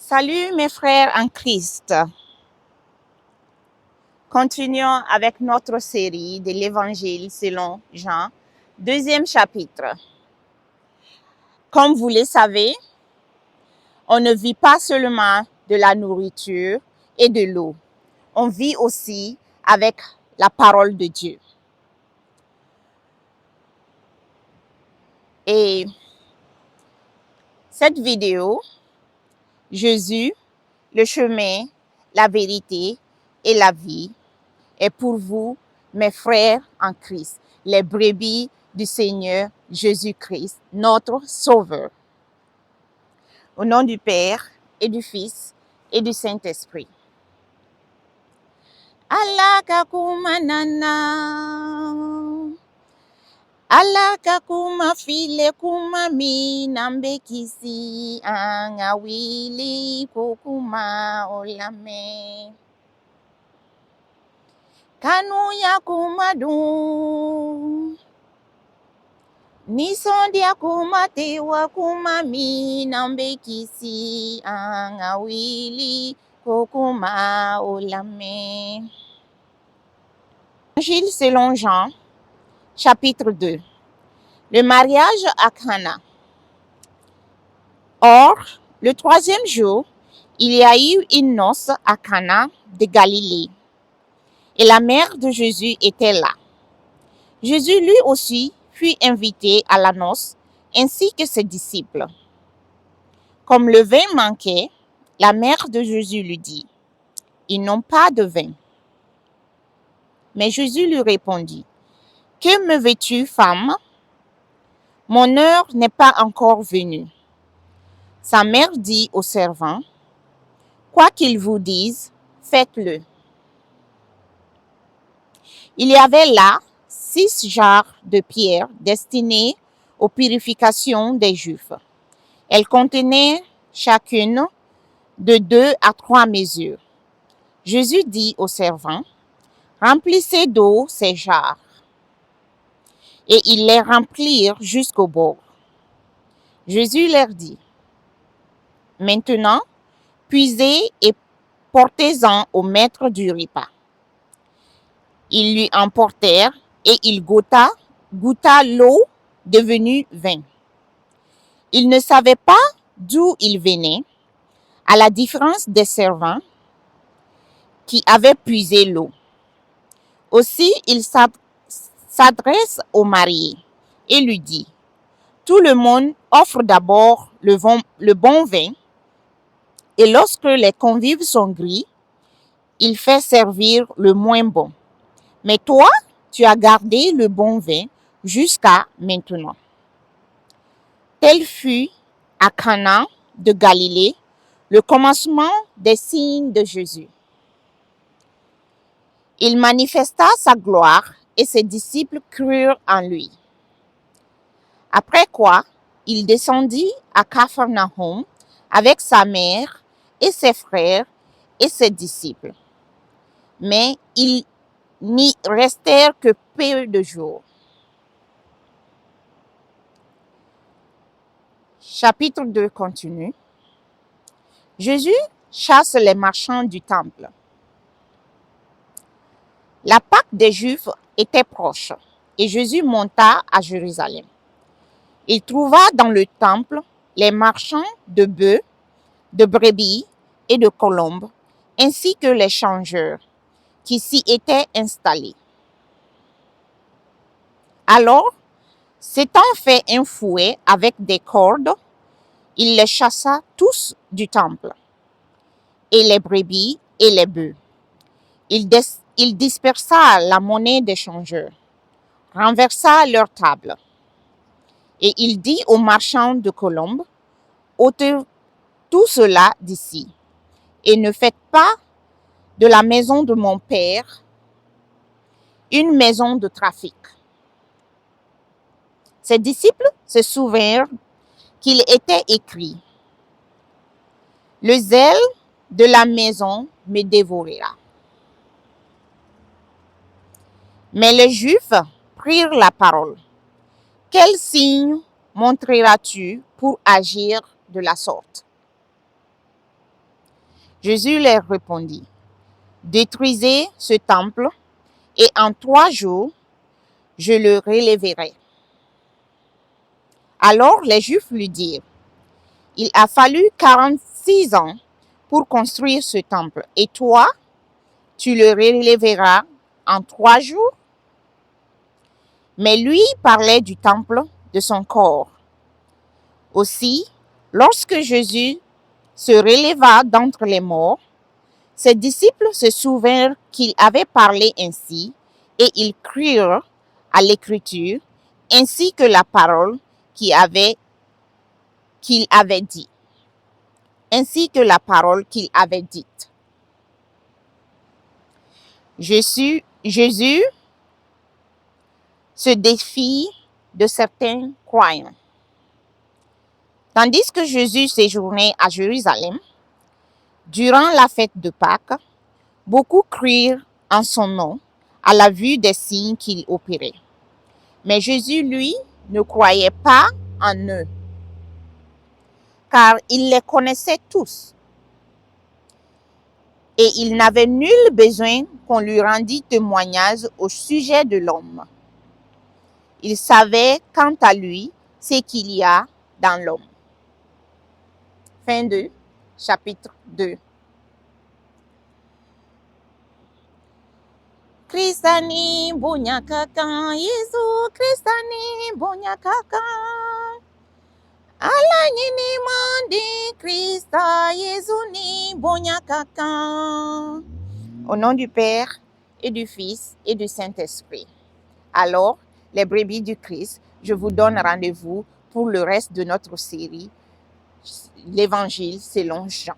Salut mes frères en Christ. Continuons avec notre série de l'Évangile selon Jean, deuxième chapitre. Comme vous le savez, on ne vit pas seulement de la nourriture et de l'eau. On vit aussi avec la parole de Dieu. Et cette vidéo, Jésus, le chemin, la vérité et la vie, est pour vous, mes frères en Christ, les brebis du Seigneur Jésus-Christ, notre Sauveur. Au nom du Père et du Fils et du Saint-Esprit. Alaka kuma file kuma mi nambe kisi angawili kukuma olame. Kanu ya kumadu Nisondia kuma tewa kuma mi nambe kisi angawili kokuma olame. Évangile selon Jean, chapitre 2. Le mariage à Cana. Or, le troisième jour, il y a eu une noce à Cana de Galilée. Et la mère de Jésus était là. Jésus lui aussi fut invité à la noce, ainsi que ses disciples. Comme le vin manquait, la mère de Jésus lui dit, « Ils n'ont pas de vin. » Mais Jésus lui répondit, « Que me veux-tu, femme? Mon heure n'est pas encore venue. » Sa mère dit au servant, « Quoi qu'il vous dise, faites-le. » Il y avait là 6 jarres de pierre destinées aux purifications des Juifs. Elles contenaient chacune de 2 à 3 mesures. Jésus dit aux servants, « Remplissez d'eau ces jarres. » Et ils les remplirent jusqu'au bord. Jésus leur dit, « Maintenant, puisez et portez-en au maître du repas. » Ils lui emportèrent et il goûta l'eau devenue vin. Il ne savait pas d'où il venait, à la différence des servants qui avaient puisé l'eau. Aussi, il s'adresse au marié et lui dit, « Tout le monde offre d'abord le bon vin, et lorsque les convives sont gris, il fait servir le moins bon. Mais toi, tu as gardé le bon vin jusqu'à maintenant. » Tel fut à Cana de Galilée le commencement des signes de Jésus. Il manifesta sa gloire et ses disciples crurent en lui. Après quoi, il descendit à Capharnaüm avec sa mère et ses frères et ses disciples. Mais ils n'y restèrent que peu de jours. Chapitre 2 continue. Jésus chasse les marchands du temple. La Pâque des Juifs était proche et Jésus monta à Jérusalem. Il trouva dans le temple les marchands de bœufs, de brebis et de colombes, ainsi que les changeurs qui s'y étaient installés. Alors, s'étant fait un fouet avec des cordes, il les chassa tous du temple, et les brebis et les bœufs. Il dispersa la monnaie des changeurs, renversa leur table. Et il dit aux marchands de colombes, « ôtez tout cela d'ici, et ne faites pas de la maison de mon Père une maison de trafic. » Ses disciples se souvinrent qu'il était écrit, « Le zèle de la maison me dévorera. » Mais les Juifs prirent la parole. « Quel signe montreras-tu pour agir de la sorte? » Jésus leur répondit, « Détruisez ce temple, et en 3 jours, je le relèverai. » Alors les Juifs lui dirent, « Il a fallu 46 ans pour construire ce temple, et toi, tu le relèveras en 3 jours? » Mais lui parlait du temple de son corps. Aussi, lorsque Jésus se releva d'entre les morts, ses disciples se souvinrent qu'il avait parlé ainsi, et ils crurent à l'Écriture, ainsi que la parole qu'il avait dit. Jésus se défie de certains croyants. Tandis que Jésus séjournait à Jérusalem, durant la fête de Pâques, beaucoup crurent en son nom à la vue des signes qu'il opérait. Mais Jésus, lui, ne croyait pas en eux, car il les connaissait tous. Et il n'avait nul besoin qu'on lui rendît témoignage au sujet de l'homme. Il savait, quant à lui, ce qu'il y a dans l'homme. Fin de chapitre 2. Kristani bonyakakan, Yesu Kristani bonyakakan. Allah ni mandi Krista Yesu ni bonyakakan. Au nom du Père et du Fils et du Saint-Esprit. Alors, les brebis du Christ, je vous donne rendez-vous pour le reste de notre série, l'Évangile selon Jean.